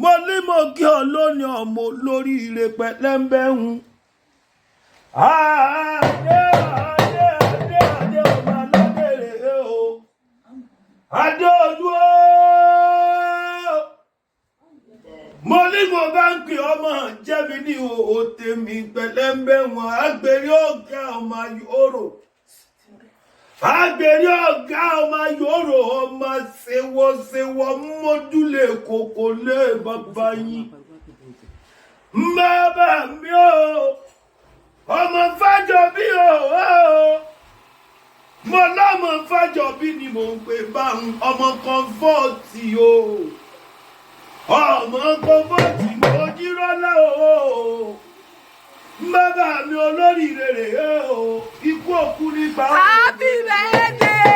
mo ní mo kí ọ lónìí ọmọ lórí ire pẹ̀lẹ́mbẹ̀hún. Adé ọmọ aládèrè o. Adeolu o. Mo ní mo bá ń pè ọmọ jẹ́mi ní òòtè mi pẹ̀lẹ́mbẹ̀hún agbèrè ọ̀gá ọmọ yòrò. Agbèrè ọ̀gá ọmọ yòrò ọmọ ṣèwọ̀ṣèwọ̀ mójúlé kòkó lé bàbá yín. Bàbá mi o, ọmọ Ifajobi o, mo lọ́mọ Ifajobi ni mò ń pè bá ọmọ kọ́ńfọ́ọ̀tì o. Ọmọ kọ́ńfọ́ọ̀tì mo jírọ́lá o. Bàbá mi olórí rere o, ikú òkú nípa ọ̀rọ̀. Happy birthday!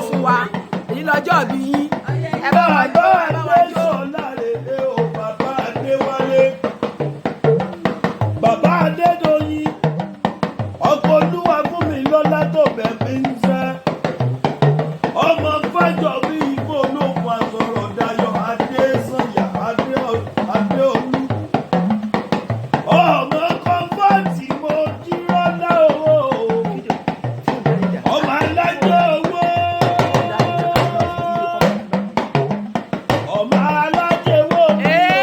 Fún wa èyí lọ́jọ́ bí yín ẹ bá wa jó ẹ bá wa jó. Bàbá Adéwálé, bàbá Adedoyin, ọkọ oluwafunmilola tó bẹ̀bí ń fẹ́. Ọmọ Ifajobi igbó olókun àsọ̀rọ̀ dayọ̀ Adésanya Adeolu. Ọmọ kọ́ńfọ́ọ̀tì mo jírọ́lá o. Ọmọ alájọ owó. Ọmọ alájẹ owó mi o.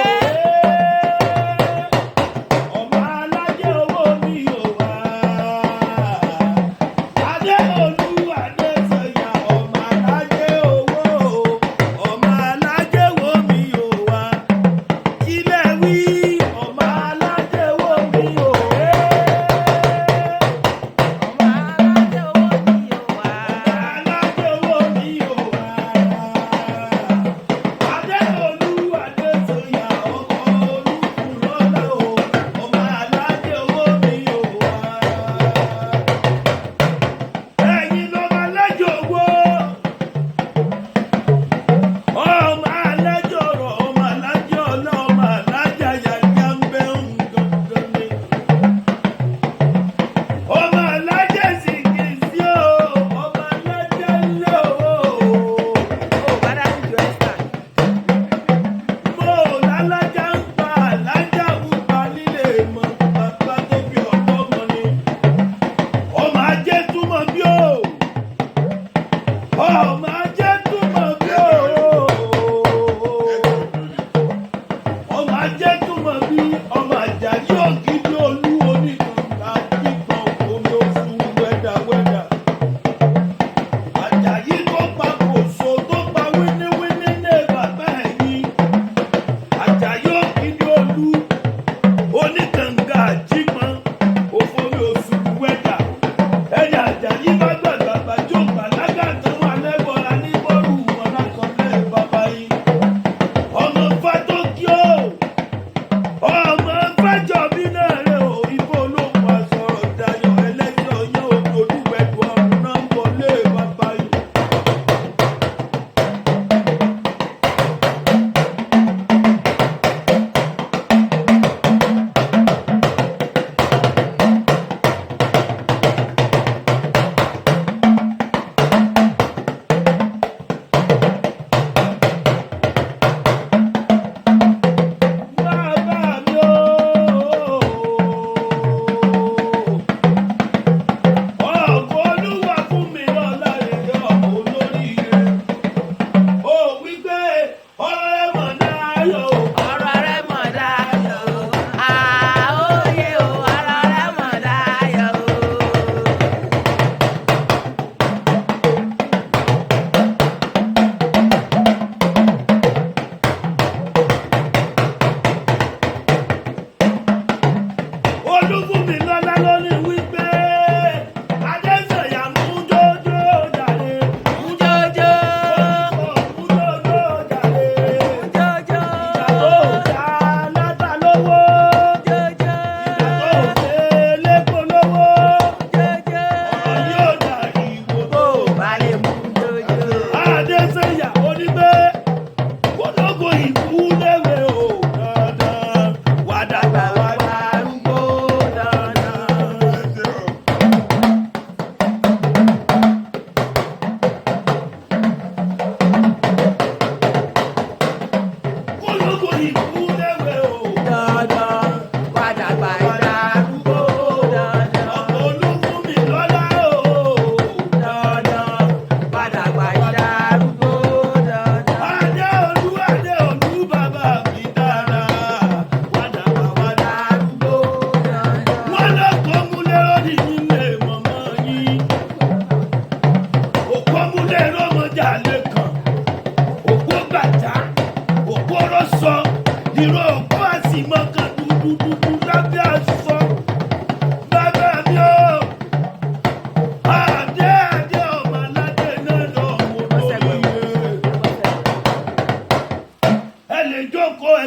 Ọmọ alájẹ owó mi o wá. Adeolu Adesanya ọmọ alájẹ owó. Ọmọ alájẹ owó mi o wá. Ilé wí ọmọ alájẹ owó mi o. Ọmọ aládé owó ni yóò wá. Alájẹ owó mi o wá. Adeolu Adesanya ọkọ Olufunmilola o. Ọmọ alájẹ owó mi o wá. Ẹ̀yin lọ́mọ alájẹ owó. Ọmọ alájẹ ọ̀rọ̀, ọmọ alájẹ ọlá, ọmọ alájẹ àyàjá ń bẹ ń gangan ni. Ọmọ alájẹ sìkìsì o, ọmọ alájẹ ńlẹ o. Ó bá dáhùn jù ẹ́ sà. Mo lálájá ń pa alájà ń pa nílé mọ bàbá tó fi ọ̀pọ̀ mọ ni. Ọmọ ajé túmọ̀ bí o. Ọmọ ajé túmọ̀ bí o. Ọmọ ajé túmọ̀ bí ọmọ Àjàyí Ògìdì Olú onígbọ̀ngà kíkan omi oṣù wẹ́dàwẹ́dà. Àjàyí tó pa kòso tó pa wíníwíní ní bàbá ẹ̀yìn. Àjàyí Ògìdì Olú onígbọ̀ngà jímọ̀ òfomi oṣù wẹ́dà. Ẹni Àjàyí bá gbàgbà bàjọ́ gbàlágà tó wà lẹ́bọ̀ọ́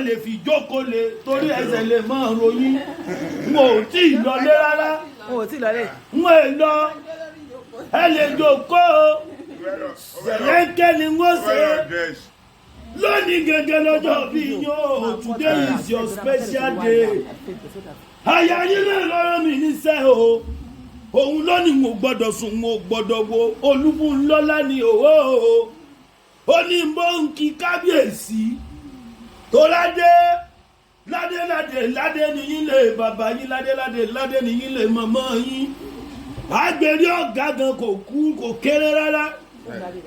lè fi jókòó lé torí ẹsẹ̀ lè mọ́ ròyìn n ò tí ì lọlé rárá n ò lọ ẹ lè jókòó sẹ̀lẹ́ńkẹ́ ni wọ́n ṣe lónìí gẹ́gẹ́ lọ́jọ́ bí yóò today is your special day àyà yín náà lọ́rọ̀ mi níṣẹ́ o òun lónìí mo gbọ́dọ̀ sùn mo gbọ́dọ̀ wo Olúfunlọ́lá ni òwò o ó ní bó ń kí kábíyèsí tó ládé nìyí lè bàbá yín ládé nìyí lè mọ̀mọ́ yín àgbèrè ọ̀gá gan kò kú kò kéré rárá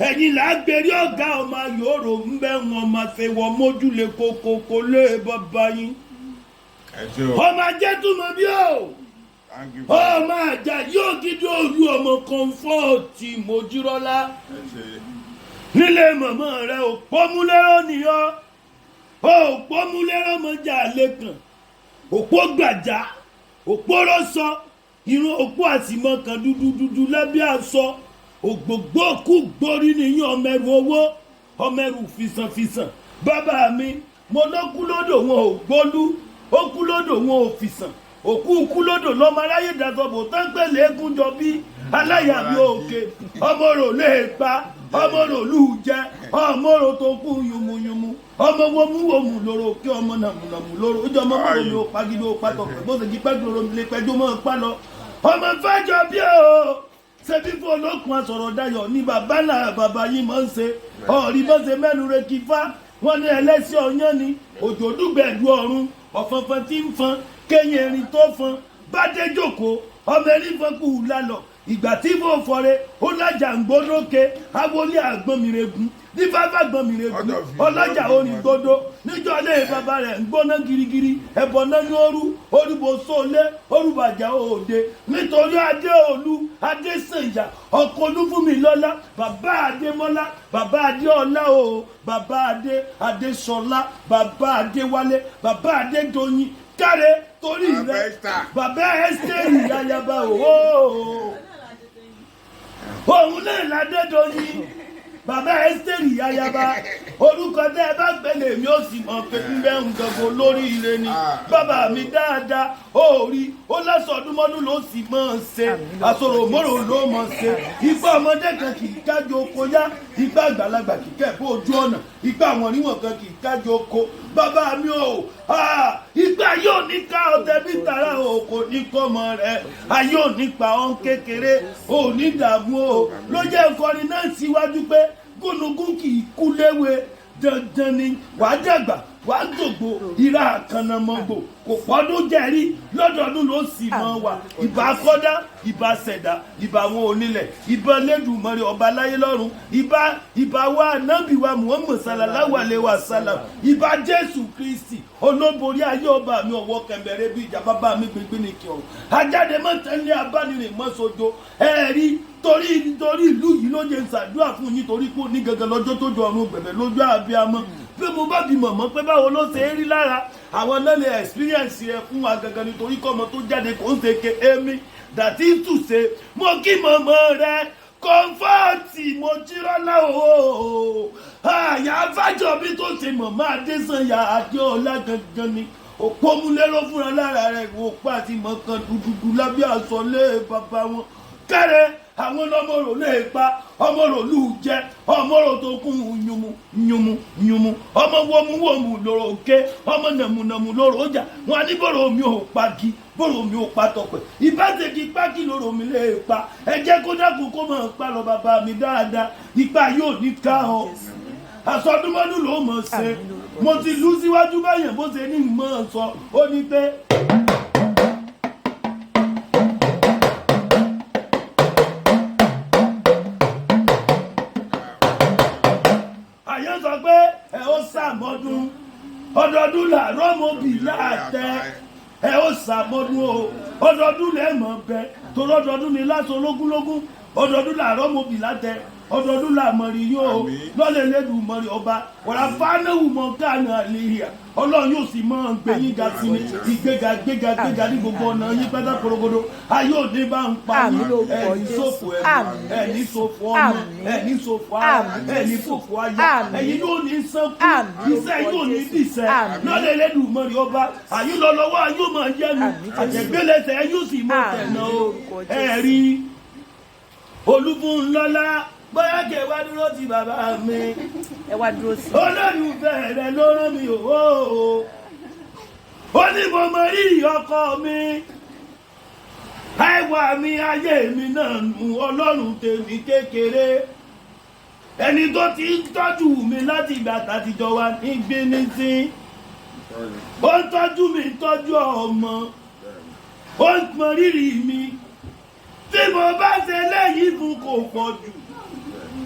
ẹ̀yin làgbèrè ọ̀gá ọmọ yòóró ń bẹ́ wọn máa ṣe wọ́n mójúlé kókókó lé bàbá yín ọmọ ajẹ́tùmọ̀ bí o ọmọ àjà yóò gidi olú ọmọ kọ́ńfọ́ọ̀tì Mojírọ́lá nílé mọ̀mọ́ rẹ òpómúlérò nìyọ́ òpómúlérò mọ́jà lẹ́kàn òpó gbàjá òpó rọ́sọ irun òpó àtìmọ́ kan dúdú lábẹ́ aṣọ ògbógbó kú gbórí nìyí ọmọ ẹrù owó ọmọ ẹrù fìsànfìsàn bàbá mi mo ló kú lódò wọn ò gbólú ó kú lódò wọn ò fìsàn òkú kú lódò lọ́mọ aráyé dàgbọ́ tán pèlè eégún jọ bí aláyàmí òkè ọmọ rò lè pa ọmọ rò lù jẹ ọmọ rò tó kú yùmùyùmù ọmọ wọmúwọmù lóró kí ọmọ nàmùnàmù lóró ó jẹ ọmọ mọ́rọ̀ mi ò pagídó pátọ̀pẹ̀ bó ṣe jí pẹ́ẹ́dù lóró mi lè pẹ́jọ́ mọ́ pa lọ ọmọ Ìfájọbí o ṣe fífọ́ olókun asọ̀rọ̀ dayọ̀ ní bàbá náà bàbá yìí máa ń ṣe ọ̀rí bó ṣe mẹ́nu rẹ̀ kí fá wọ́n ní ẹlẹ́sìn ọ̀yán ni òjò dùgbẹ̀dù ọ̀run ọ̀fọ̀nfọ̀n tí ń fọn kéyìn erin tó fọn bá dé jókòó ọmọ erin fọn kù lálọ́ ìgbà tí mo fọre ó lájà ń gbódókè awolé àgbọnmìrègùn ní fáfá gbọnmìrègùn ọlọ́jà orin gbódó níjọ́ ilé bàbá rẹ̀ ń gbóná girigiri ẹ̀bọ̀n náà ní orúbọ sólé orúbàjá òde nítorí Adeolu Adesanya ọkọ Olufunmilola bàbá Ademola bàbá Adeola o bàbá Adesola bàbá Adewale bàbá Adedoyin káre torí rẹ bàbá Ẹ́sítérì ayaba òun náà l'Adédoyin bàbá Ẹ́sítérì ayaba orúkọ tẹ́ ẹ bá gbẹlẹ mi ó sì mọ pé ń bẹ ń gbogbo lórí ire ni bàbá mi dáadáa ó rí ó lásọdúnmọdún ló sì mọ ṣe àsọròmọrò ló mọ ṣe igbá ọmọdé kan kì í kájọ oko yá igbá àgbàlagbà kì í kẹfọ ojú ọ̀nà igbá àwọn oníwọ̀n kan kì í kájọ oko bàbá mi ò igbá yóò ní ká ọtẹ bí tara o kò ní kọ́mọ rẹ ayé ò ní pa ọ́n kékeré ò ní dààmú o ló jẹ́ ìkọrin náà síwájú pé gúnugún kì í kú léwe dandan ni wàá dàgbà wàá dògbò ìrà àkànnàmọ́gbò kò pọ́dún jẹ́rí lọ́dọọdún ló sì mọ́ wa ìbà kọ́dá ìbà ṣẹ̀dá ìbà àwọn onílẹ̀ ìbà lẹ́dùnmọ́rẹ́ ọba láyé lọ́run ìbà wa ànábì wa Muhammad sallallahu alaihi wasallam ìbà Jésù Kristi olóborí ayé ọba mi ọwọ́ kẹ̀mbẹ̀rẹ̀ bí ìjà bàbá mi gbígbín ní kí ọ̀run ajáde mọ́tẹ́lẹ́ abánirìn mọ́sojo ẹ̀rí torí ìlú yìí ló jẹ́ ṣàdúrà fún yín torí pé ó ní gẹ́gẹ́ lọ́jọ́ tó jọ ọ̀run gbẹ̀bẹ̀ lójú àbíamọ́ pé mo bá bí mọ̀mọ́ pé báwo ló ṣe é rí lára àwọn náà lè experience rẹ fún wa gangan nítorí kọ́ ọmọ tó jáde kò ń ṣe ké èmi dàtí tùṣe mo kí mọ̀mọ́ rẹ kọ́ńfọ́ọ̀tì Mojírọ́lá o àyà Ìfájọbí tó ṣe mọ̀mọ́ Adesanya Adeola gangan ni òpómúlérò fúnra lára rẹ̀ wò pa àti mọ̀ọ́kan dúdú lábẹ́ aṣọ lé bàbá wọn kẹ́rẹ́ àwọn ọmọrò lè pa ọmọrò lù jẹ ọmọrò tó kún yùmù ọmọ wọmúwọmù lòrò ké ọmọ nàmùnàmù lòrò ọjà wọn ní bọ̀rọ̀ mi ò pagi bọ̀rọ̀ mi ò pa tọpẹ̀ ìbátẹ̀kì pákí lòrò mi lè pa ẹ jẹ́ kó dákun kó máa pa lọ bàbá mi dáadáa ipa yóò ní ká ọ àsọdúnmọ́dún ló mọ̀ ṣe mo ti lù síwájú báyẹn bó ṣe ní mọ̀ sọ ó ní pé. sọ pé ẹ ó sàmọ́dún ọdọọdún làárọ̀ mọ́bì láàtẹ ẹ ó sàmọ́dún o ọdọọdún lẹ́mọ̀ bẹ tó lọ́dọọdún ni lásán lógúnlógún ọdọọdún làárọ̀ mọ́bì látẹ ọdọọdún làmọ̀rí yóò lọ́lẹ̀ lẹ́nu mọ̀rí ọba wàrà fánáwù mọ̀ káàní àlèyà ọlọ́run yóò sì mọ̀ gbé yín ga sí ni ìgbéga gbéga ní gbogbo ọ̀nà yín pátá korogodo ayé òde bá ń pa yín ẹ̀ní sòfò ẹ̀ní sòfò ọmọ ẹ̀ní sòfò ara ẹ̀ní sòfò aya ẹ̀yin yóò ní sẹ́kù iṣẹ́ yóò ní dìṣẹ́ lọ́lẹ̀ lẹ́nu mọ̀rí ọba ayé lọ́lọ́wọ́ ayé mọ̀ yẹnu àjẹgbélẹsẹ̀ yóò sì mọ̀ tẹ̀nà ẹ̀rí olúfúnlọ́lá bóyá kẹ wá dúró ti bàbá mi ẹ wá dúró sí olólùfẹ́ rẹ ló rán mi ó ní mo mọ rírì ọkọ mi àìwá mi ayé mi náà nù ọlọ́run tèmi kékeré ẹni tó ti ń tọ́jú mi láti ìgbà tàtijọ́ wa ní gbénísí ó ń tọ́jú mi tọ́jú ọmọ ó ń mọ rírì mi tí mo bá ṣe lẹ́yìn fún kò pọ̀ jù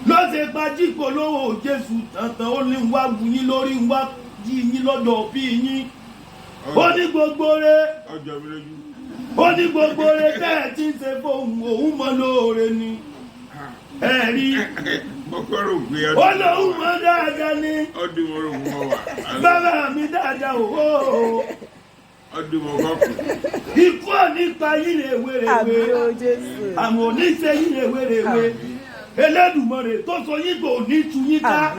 ló ṣe Ajipolowo Jésù tàntàn ó ní wá wù yín lórí wá jí yín lọ́dọ̀ bí yín ó ní gbogbo rẹ̀ ó ní gbogbo rẹ̀ tẹ́ ẹ̀ tí ń ṣe fóun òun mọ́ lóore ni ẹ̀rí ó lóun mọ́ dáadáa ní bàbá mi dáadáa òwò ikú nípa yín lè wéréwé àwọn oníṣẹ́ yín lè wéréwé Elédùmarè tó sọ yín kò ní tu yín ká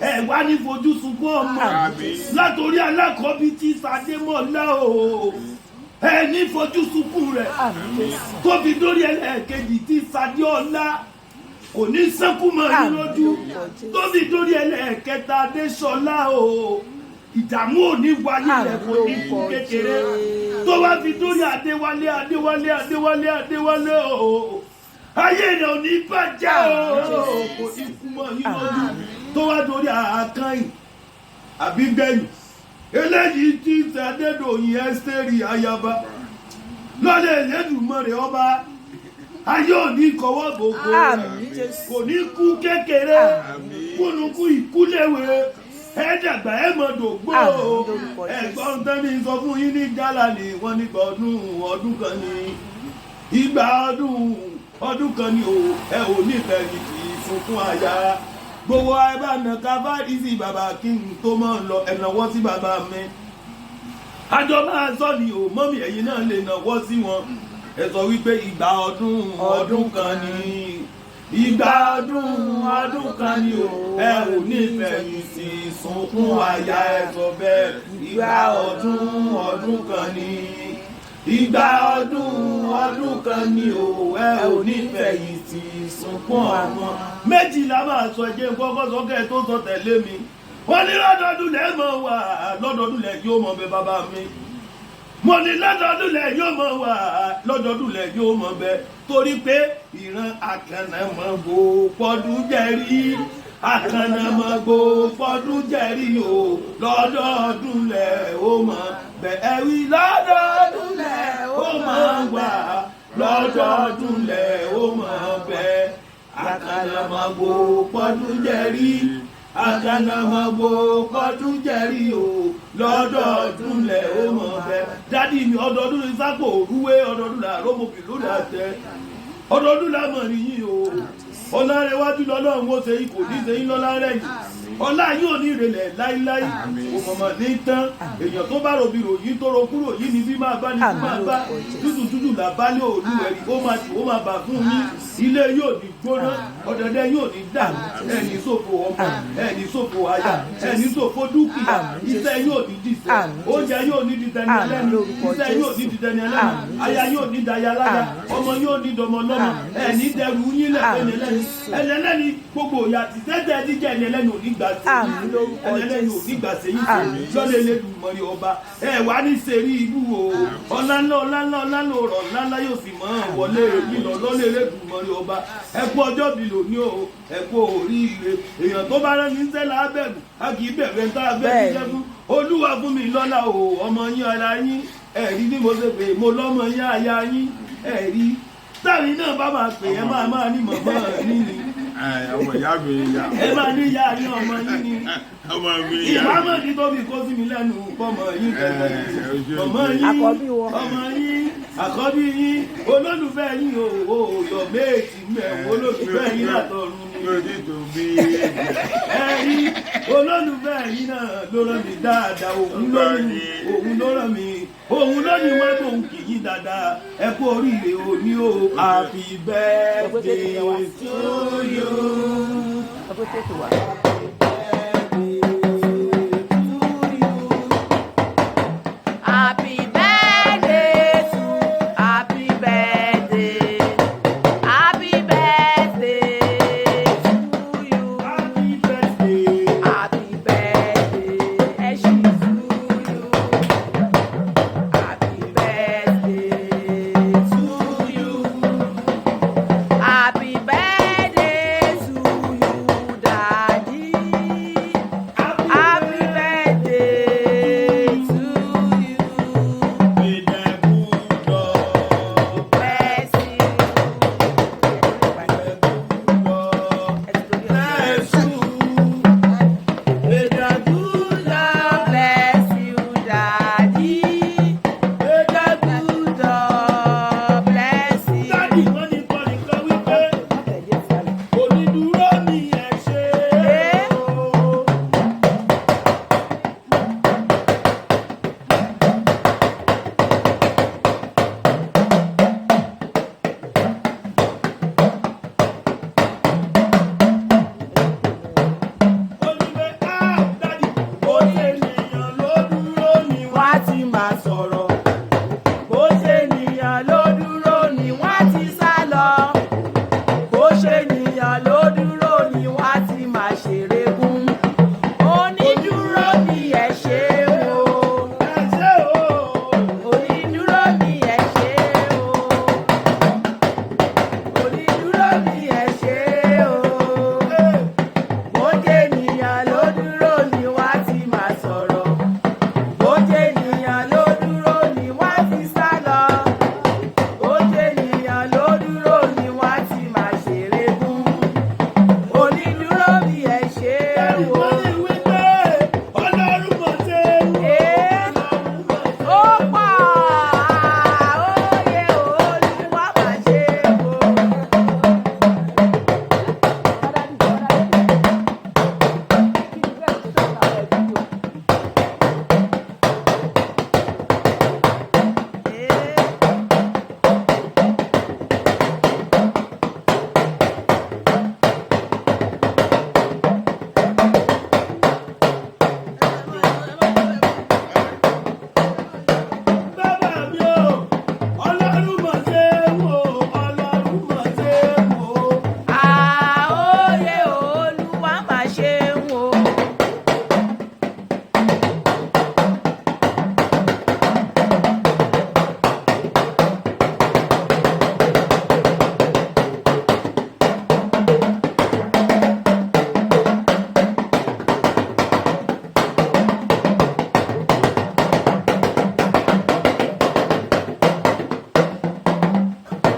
ẹ wá ní fojú sunkún ọmọ látòrí alákọ̀ọ́bí tí Ademola o ẹ ní fojú sunkún rẹ̀ tó fi dórí ẹlẹ́ẹ̀kejì tí Adeola kò ní sẹ́kù mọ́ yín lójú tó fi dórí ẹlẹ́ẹ̀kẹta Adesola o ìdààmú òní wáyé rẹ̀ kò ní kú kékeré tó wá fi dórí Adéwálé o ayé rẹ̀ ò ní bàjẹ́ o kò ní kú mọ́ yín lójú tó wá dórí àkànyìn àbígbẹ̀yìn eléyìí tí ṣe Adedoyin Ẹ́sítérì ayaba lọ́lẹ̀ Elédùmarè ọba ayé ò ní kọwọ́ gbogbo kò ní kú kékeré kúnukú ìkúléwé ẹ̀ẹ́dàgbà ẹ̀mọ́dògbò ẹ̀gbọ́n tẹ́ni sọ fún yín ní Gálálì wọ́n nígbà ọdún kan ní ìgbà ọdún kan ní o ẹ ò nífẹ̀ẹ́ ní kì í sunkún àyà gbogbo ẹbànà kábàdì sí bàbá kí n tó máa lọ ẹ̀nàwọ́ sí bàbá mi àjọ máa sọ ni o mọ́mí ẹ̀yin náà lè nàwọ́ sí wọn ẹ sọ wípé ìgbà ọdún kan ní ìgbà ọdún kan ní o ẹ ò nífẹ̀ẹ́ ní sí sunkún àyà ẹ sọ bẹ́ẹ̀ ìgbà ọdún kan ní ìgbà ọdún kan ní o ẹ ò nífẹ̀ẹ́ yìí sí sunkún ọmọ méjìlá máa sọ jẹ́ kọ́kọ́ sọ́kẹ́ tó sọ tẹ̀lé mi wọ́n ní lọ́dọọdún lẹ́ mọ̀ wá lọ́dọọdún lẹ́ yóò mọ̀ bẹ bàbá mi mo ní lọ́dọọdún lẹ́ yóò mọ̀ wá lọ́dọọdún lẹ́ yóò mọ̀ bẹ torí pé ìran àkànnàmọ́gbò pọ́dún jẹ́rí àkànnàmọ́gbò pọ́dún jẹ́rí o lọ́dọọdún lẹ́ ó mọ̀ bẹ ẹ̀wí lọ́dọọdún lẹ́ ó mọ̀ wá lọ́dọọdún lẹ́ ó mọ̀ bẹ àkànnàmọ́gbò pọ́dún jẹ́rí àkànnàmọ́gbò pọ́dún jẹ́rí o lọ́dọọdún lẹ́ ó mọ̀ bẹ dádì mi ọdọọdún ní sápò òrúwé ọdọọdún là rómòbí lórí àtẹ ọdọọdún là mọ̀ nìyí o ọlárẹ̀wájú lọ́lọ́run ó ṣe ikò ní ṣe ń lọ́lá rẹ̀ yìí ọlá yóò ní ìrẹ̀lẹ̀ láíláí òmọ̀mọ̀ ní tán èèyàn tó bá ròbí ròyìn tó ro kúrò yìí ni bí máa bá ní bí máa bá tútù làbálẹ̀ olúwẹ̀rí ó máa bà fún yín ilé yóò ní gbóná ọ̀dẹ̀dẹ̀ yóò ní dà ẹni ṣòfò ọmọ ẹni ṣòfò aya ẹni ṣòfò dúkìá iṣẹ́ yóò ní dìṣẹ́ oúnjẹ yóò ní dìtẹni ẹlẹ́nu iṣẹ́ yóò ní dìtẹni ẹlẹ́nu aya yóò ní daya láya ọmọ yóò ní dọmọ lọ́mọ ẹni dẹrù yín lẹ́fẹ̀ẹ́ ẹlẹ́ni gbogbo ìyá tìṣẹ́jẹ́ díjẹ́ ẹlẹ́ni ò ní gbà ẹlẹ́ni ò ní gbà sẹ́yìn lọ́lẹ̀ Elédùmarè ọba ẹ wá ní sẹ́rí ibú o ọ̀lànà ọ̀rọ̀ ńláńlá yóò sì mọ́ wọlé lílọ lọ́lẹ̀ Elédùmarè ọba ẹ kú ọjọ́ bí lóní o ẹ kú oríire èèyàn tó bá rán ní sẹ́lá abẹ́rù a kì í bẹ̀rẹ̀ tá a bẹ́ẹ̀ ti sẹ́fún Olúwafunmilola o ọmọ yín ara yín ẹ̀rí ní mo ṣe pé mo lọ́mọ yín aya yín ẹ̀rí táwọn náà bá máa pè é máa ní mọ̀mọ́ yín ni ọmọ ìyá mi ya ẹ máa ní ìyá yín ọmọ yín ni ọmọ mi ya ìbámọ̀ ní tóbi kó sí mi lẹ́nu ọmọ yín tẹ̀lé ọmọ yín ọmọ yín àkọ́bí yín olólùfẹ́ yín o yọ̀ méjì mẹ́wọ́ olólùfẹ́ yín látọ̀run ni Lórí tó bí ẹ̀rí olólùfẹ́ yìí náà ló rán mi dáadáa òun ló rán mi òun ló ní wọ́n tó ń kì í dáadáa ẹ kú oríire òní o happy birthday to you. Happy birthday to happy birthday. Happy birthday to you. Happy birthday. Happy birthday. Ẹṣin to you. Happy birthday to you. Happy birthday to you, Daddy. Happy birthday to you. May the good Lord Bless you. bless you. May the good Lord Bless you, Daddy. may the good Bless you. Daddy wọ́n ní kọ́ni kan wípé onídùúró ni ẹ ṣe o. Oníbẹ̀ Daddy bó ṣe ènìyàn ló dúró ni wọ́n á ti máa sọ̀rọ̀. Bó ṣe ènìyàn ló dúró ni wọ́n ti sá lọ. Bó ṣe ènìyàn ló dúró ni wọ́n ti máa ṣeré gún. Onídúró ni ẹ ṣe o. Ẹ ṣé o. Onídúró ni ẹ ṣe o. Onídúró ni ẹ ṣe o. Bó ṣe ènìyàn ló dúró ni wọ́n ti máa sọ̀rọ̀. Bó ṣe ènìyàn ló dúró ni wọ́n ti sá lọ. Bó ṣe ènìyàn ló dúró ni wọ́n ti máa ṣeré gún. Onídúró ni ẹ ṣe Daddy o. wọ́n ní wípé Ọlọ́run mọ̀ ṣe é. Ó pọ̀ àóyè Olúwa máa ṣe o. Bàbá mi o, Ọlọ́run mọ̀ ṣe é wò, Ọlọ́run mọ̀ ṣe é wò. Àóyè Olúwa máa ṣe o.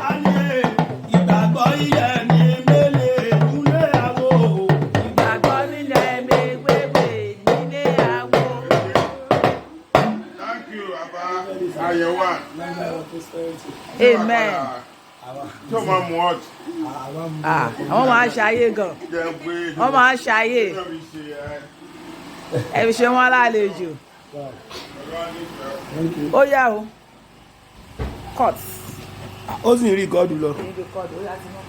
Ayé ìgbàgbọ́ ilẹ̀ ní mélèé ìdúlé àwò. Ìgbàgbọ́ nílẹ̀ gbégbé nílé àwo. Thank you, Baba. Àyẹ̀wò. Amen. Tó máa mú ọ̀tí. Àwọn máa ṣayé gan. Jẹ́ pé Wọ́n máa ṣayé. ìjọba ṣe Ẹ fi ṣe wọ́n lálejò. Ó yá o. Cut. Ó sì ń rí ìkọ́dù lọ. Ní ìdíkọ̀dù ó yá ti mọ́.